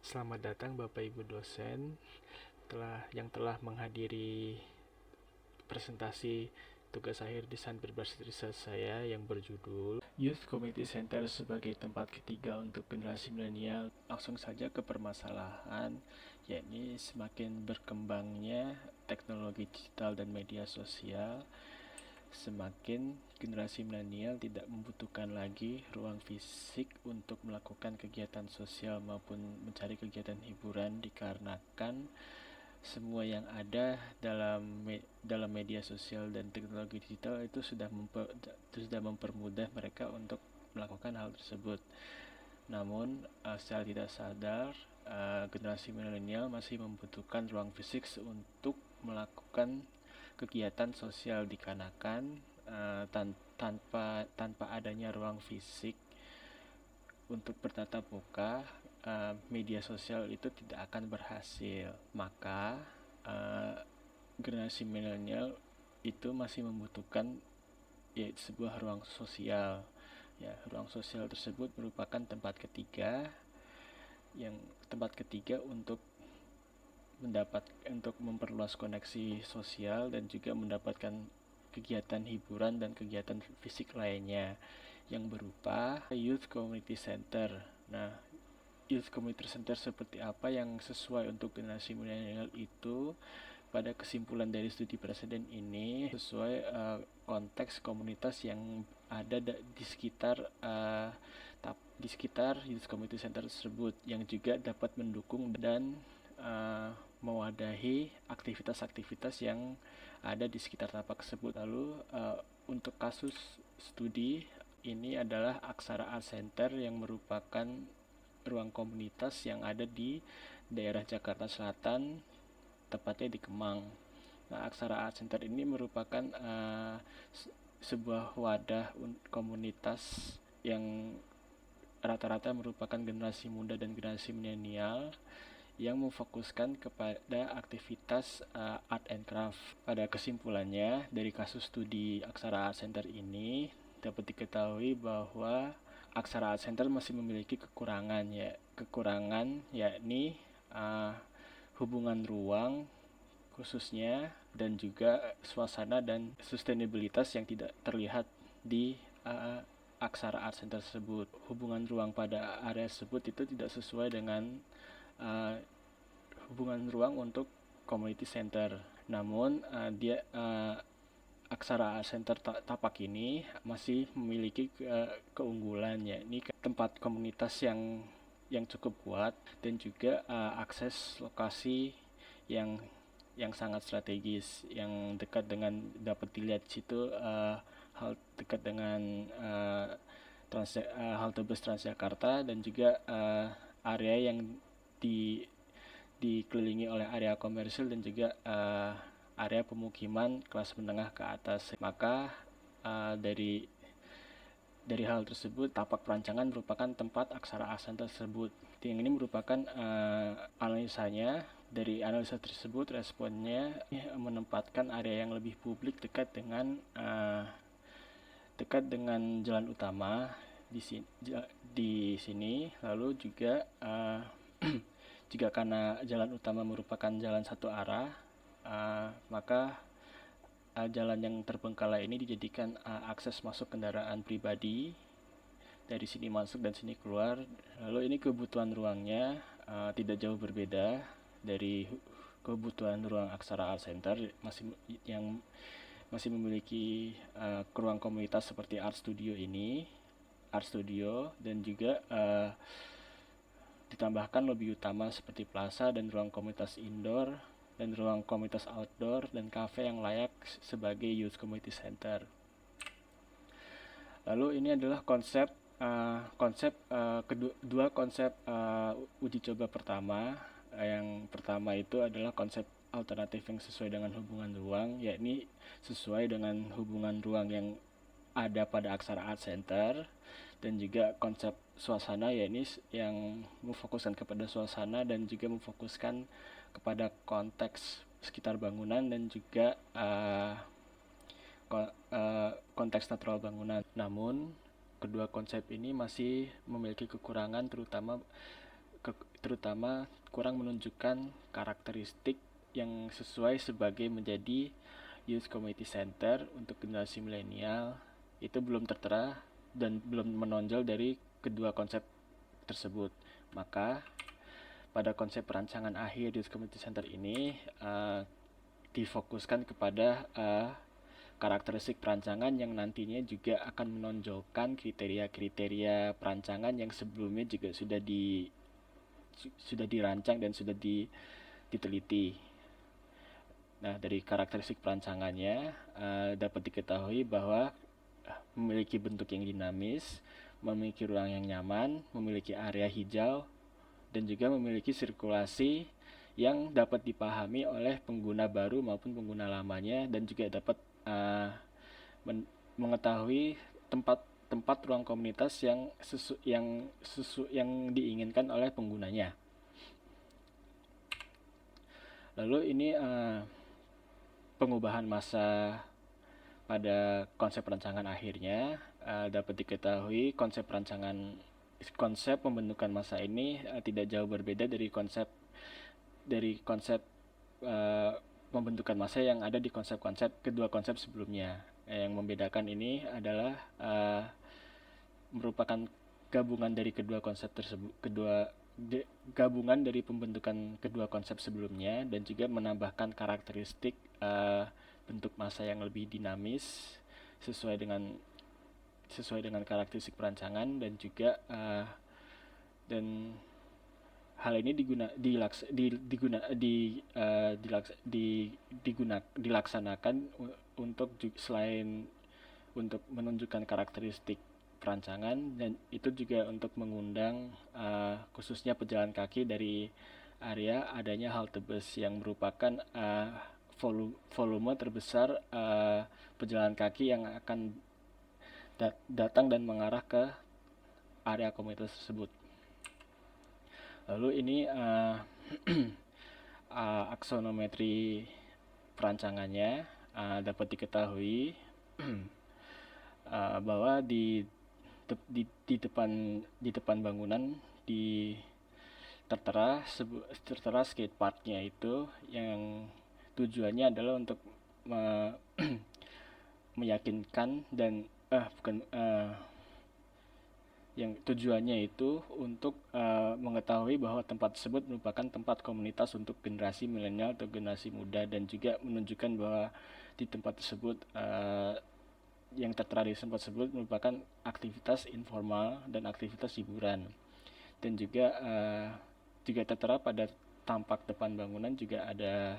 Selamat datang Bapak Ibu dosen yang telah menghadiri presentasi tugas akhir desain berbasis riset saya yang berjudul Youth Community Center sebagai tempat ketiga untuk generasi milenial. Langsung saja ke permasalahan, yakni semakin berkembangnya teknologi digital dan media sosial, semakin generasi milenial tidak membutuhkan lagi ruang fisik untuk melakukan kegiatan sosial maupun mencari kegiatan hiburan, dikarenakan semua yang ada dalam media sosial dan teknologi digital itu sudah mempermudah mereka untuk melakukan hal tersebut. Namun secara tidak sadar, generasi milenial masih membutuhkan ruang fisik untuk melakukan kegiatan sosial, dikarenakan tanpa adanya ruang fisik untuk bertatap muka, media sosial itu tidak akan berhasil. Maka generasi milenial itu masih membutuhkan sebuah ruang sosial. Ya, ruang sosial tersebut merupakan tempat ketiga untuk memperluas koneksi sosial dan juga mendapatkan kegiatan hiburan dan kegiatan fisik lainnya yang berupa Youth Community Center. Nah, Youth Community Center seperti apa yang sesuai untuk generasi milenial itu, pada kesimpulan dari studi preseden ini sesuai konteks komunitas yang ada di sekitar Youth Community Center tersebut, yang juga dapat mendukung dan mewadahi aktivitas-aktivitas yang ada di sekitar tapak tersebut. Lalu untuk kasus studi ini adalah Aksara Art Center yang merupakan ruang komunitas yang ada di daerah Jakarta Selatan, tepatnya di Kemang. Nah, Aksara Art Center ini merupakan sebuah wadah komunitas yang rata-rata merupakan generasi muda dan generasi milenial yang memfokuskan kepada aktivitas art and craft. Pada kesimpulannya, dari kasus studi Aksara Art Center ini dapat diketahui bahwa Aksara Art Center masih memiliki kekurangan, yakni hubungan ruang khususnya, dan juga suasana dan sustainabilitas yang tidak terlihat di Aksara Art Center tersebut. Hubungan ruang pada area tersebut itu tidak sesuai dengan hubungan ruang untuk community center. Namun Aksara Art Center Tapak ini masih memiliki keunggulan, yakni tempat komunitas yang cukup kuat dan juga akses lokasi yang sangat strategis, yang dekat dengan dapat dilihat di situ, hal dekat dengan halte bus Transjakarta, dan juga area yang dikelilingi oleh area komersil dan juga area pemukiman kelas menengah ke atas. Maka dari hal tersebut, tapak perancangan merupakan tempat Aksara Art Center tersebut. Yang ini merupakan analisanya. Dari analisa tersebut, responnya menempatkan area yang lebih publik dekat dengan jalan utama di sini. Lalu juga jika karena jalan utama merupakan jalan satu arah, maka jalan yang terbengkalai ini dijadikan akses masuk kendaraan pribadi dari sini masuk dan sini keluar. Lalu ini kebutuhan ruangnya tidak jauh berbeda dari kebutuhan ruang Aksara Art Center yang masih memiliki ruang komunitas seperti art studio, dan juga ditambahkan lobi utama seperti plaza dan ruang komunitas indoor dan ruang komunitas outdoor dan kafe yang layak sebagai youth community center. Lalu ini adalah kedua konsep uji coba pertama. Yang pertama itu adalah konsep alternatif yang sesuai dengan hubungan ruang, yakni sesuai dengan hubungan ruang yang ada pada Aksara Art Center, dan juga konsep suasana, yakni yang memfokuskan kepada suasana dan juga memfokuskan kepada konteks sekitar bangunan dan juga konteks natural bangunan. Namun kedua konsep ini masih memiliki kekurangan, terutama terutama kurang menunjukkan karakteristik yang sesuai sebagai menjadi youth community center untuk generasi milenial. Itu belum tertera dan belum menonjol dari kedua konsep tersebut. Maka pada konsep perancangan akhir youth community center ini difokuskan kepada karakteristik perancangan yang nantinya juga akan menonjolkan kriteria-kriteria perancangan yang sebelumnya juga sudah dirancang dan sudah diteliti. Nah, dari karakteristik perancangannya dapat diketahui bahwa memiliki bentuk yang dinamis, memiliki ruang yang nyaman, memiliki area hijau, dan juga memiliki sirkulasi yang dapat dipahami oleh pengguna baru maupun pengguna lamanya, dan juga dapat mengetahui tempat ruang komunitas yang diinginkan oleh penggunanya. Lalu ini pengubahan masa pada konsep perancangan akhirnya dapat diketahui konsep pembentukan masa ini tidak jauh berbeda dari konsep pembentukan massa yang ada di kedua konsep sebelumnya. Yang membedakan ini adalah merupakan gabungan dari kedua konsep tersebut, gabungan dari pembentukan kedua konsep sebelumnya, dan juga menambahkan karakteristik bentuk massa yang lebih dinamis sesuai dengan karakteristik perancangan, dan juga dan hal ini dilaksanakan untuk selain untuk menunjukkan karakteristik perancangan, dan itu juga untuk mengundang khususnya pejalan kaki dari area adanya halte bus yang merupakan volume terbesar pejalan kaki yang akan datang dan mengarah ke area komunitas tersebut. Lalu ini aksonometri perancangannya dapat diketahui bahwa di depan bangunan tertera skateparknya itu, yang tujuannya adalah untuk meyakinkan dan yang tujuannya itu untuk mengetahui bahwa tempat tersebut merupakan tempat komunitas untuk generasi milenial atau generasi muda, dan juga menunjukkan bahwa di tempat tersebut yang tertera di tempat tersebut merupakan aktivitas informal dan aktivitas hiburan. Dan juga tertera pada tampak depan bangunan juga ada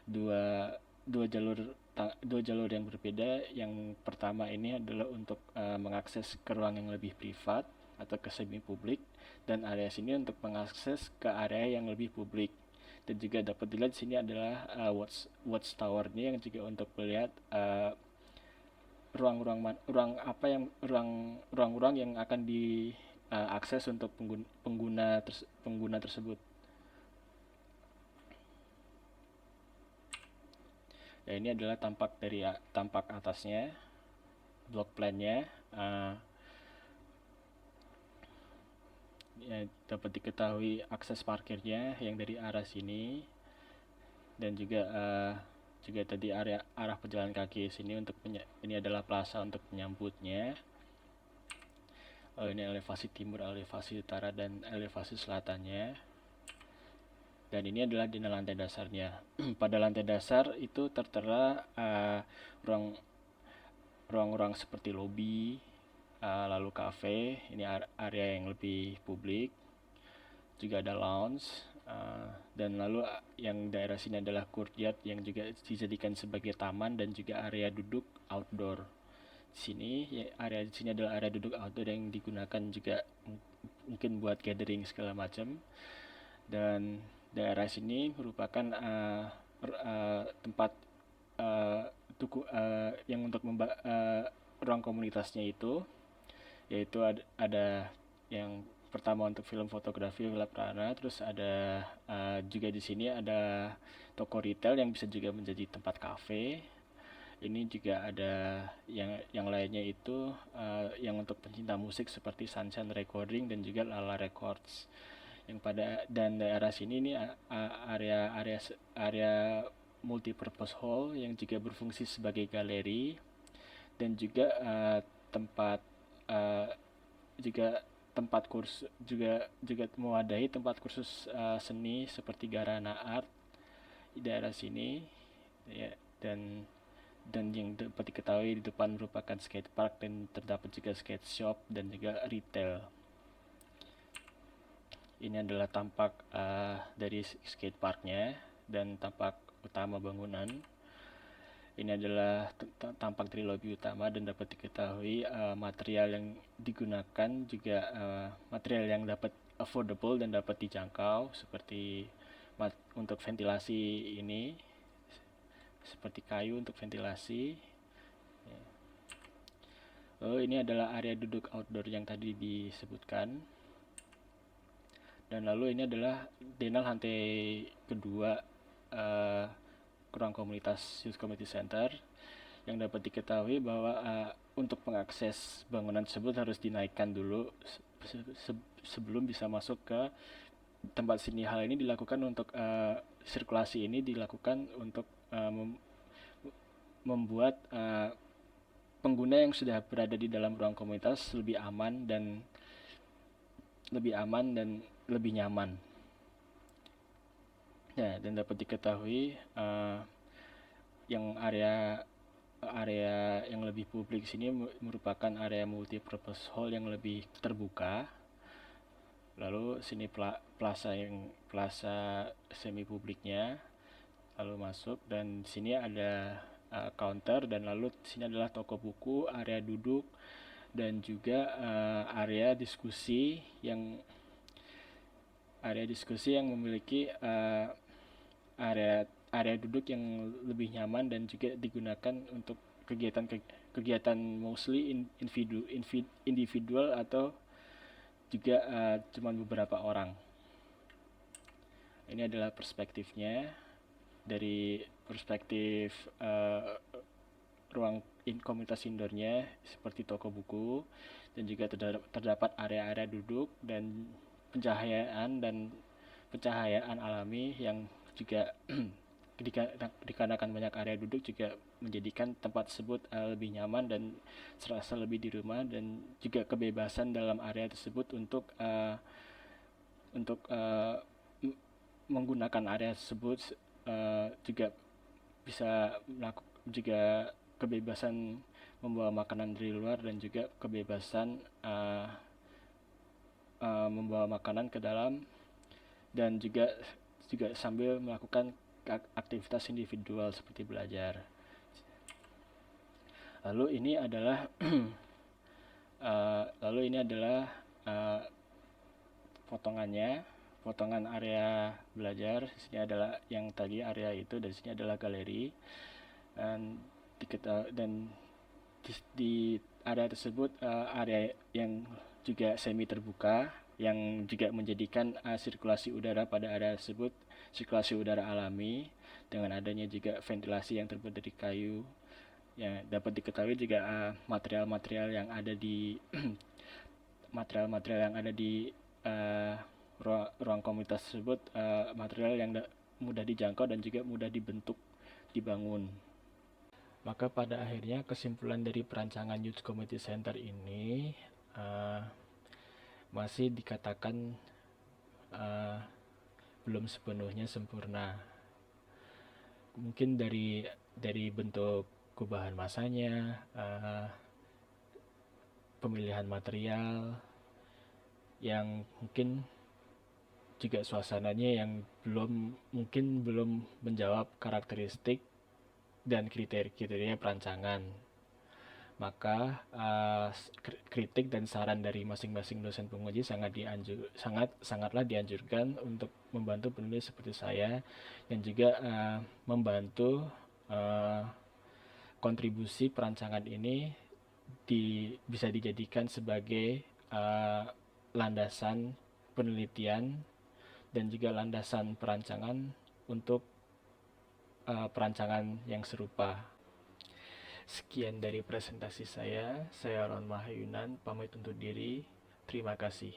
dua jalur yang berbeda. Yang pertama ini adalah untuk mengakses ke ruang yang lebih privat atau ke semi publik, dan area sini untuk mengakses ke area yang lebih publik. Dan juga dapat dilihat di sini adalah watchtower-nya yang juga untuk melihat ruang-ruang yang akan diakses untuk pengguna tersebut. Ya, ini adalah tampak atasnya, block plan-nya. Ya, dapat diketahui akses parkirnya yang dari arah sini, dan juga tadi arah pejalan kaki sini ini adalah plaza untuk penyambutnya. Ini elevasi timur, elevasi utara, dan elevasi selatannya. Dan ini adalah di lantai dasarnya. Pada lantai dasar itu tertera ruang-ruang seperti lobi, lalu kafe, ini area yang lebih publik. Juga ada lounge, dan lalu yang daerah sini adalah courtyard yang juga dijadikan sebagai taman dan juga area duduk outdoor. Area di sini adalah area duduk outdoor yang digunakan juga mungkin buat gathering segala macam. Dan daerah sini merupakan tempat yang untuk ruang komunitasnya itu, yaitu ada yang pertama untuk film fotografi Villa Prana, terus ada juga di sini ada toko retail yang bisa juga menjadi tempat kafe. Ini juga ada yang lainnya itu yang untuk pencinta musik seperti Sunshine Recording dan juga Lala Records. dan daerah sini ini area multipurpose hall yang juga berfungsi sebagai galeri dan juga tempat uh, juga tempat kursus juga juga mewadahi tempat kursus seni seperti Garana Art di daerah sini ya. Dan yang dapat diketahui di depan merupakan skate park dan terdapat juga skate shop dan juga retail. Ini adalah tampak dari skate parknya dan tampak utama bangunan. Ini adalah tampak dari lobi utama dan dapat diketahui material yang digunakan juga material yang dapat affordable dan dapat dijangkau seperti untuk ventilasi ini seperti kayu untuk ventilasi. Ini adalah area duduk outdoor yang tadi disebutkan. Dan lalu ini adalah denal lantai kedua ruang komunitas Youth Community Center yang dapat diketahui bahwa untuk mengakses bangunan tersebut harus dinaikkan dulu sebelum bisa masuk ke tempat sini. Hal ini dilakukan untuk sirkulasi ini dilakukan untuk membuat pengguna yang sudah berada di dalam ruang komunitas lebih aman dan lebih nyaman. Ya, dan dapat diketahui yang area yang lebih publik sini merupakan area multipurpose hall yang lebih terbuka. Lalu sini plaza semi publiknya, lalu masuk dan sini ada counter dan lalu sini adalah toko buku, area duduk dan juga area diskusi yang memiliki area duduk yang lebih nyaman dan juga digunakan untuk kegiatan mostly individual atau juga cuma beberapa orang. Ini adalah perspektifnya dari perspektif ruang komunitas indoornya seperti toko buku dan juga terdapat area-area duduk dan pencahayaan alami yang juga dikarenakan banyak area duduk juga menjadikan tempat tersebut lebih nyaman dan serasa lebih di rumah, dan juga kebebasan dalam area tersebut untuk menggunakan area tersebut juga bisa juga kebebasan membawa makanan dari luar dan juga kebebasan membawa makanan ke dalam dan juga sambil melakukan aktivitas individual seperti belajar. Lalu ini adalah potongan area belajar. Di sini adalah yang tadi area itu, dan di sini adalah galeri. Dan di area tersebut area yang juga semi terbuka yang juga menjadikan sirkulasi udara pada area tersebut sirkulasi udara alami dengan adanya juga ventilasi yang terbuat dari kayu. Ya, dapat diketahui juga material-material yang ada di ruang komunitas tersebut material yang mudah dijangkau dan juga mudah dibangun. Maka pada akhirnya kesimpulan dari perancangan Youth Community Center ini masih dikatakan belum sepenuhnya sempurna. Mungkin dari bentuk bahan masanya, pemilihan material yang mungkin juga suasananya yang belum menjawab karakteristik dan kriteria perancangan. Maka kritik dan saran dari masing-masing dosen penguji sangatlah dianjurkan untuk membantu penulis seperti saya, dan juga membantu kontribusi perancangan ini bisa dijadikan sebagai landasan penelitian dan juga landasan perancangan untuk perancangan yang serupa. Sekian dari presentasi saya Ron Mahayunan, pamit undur diri. Terima kasih.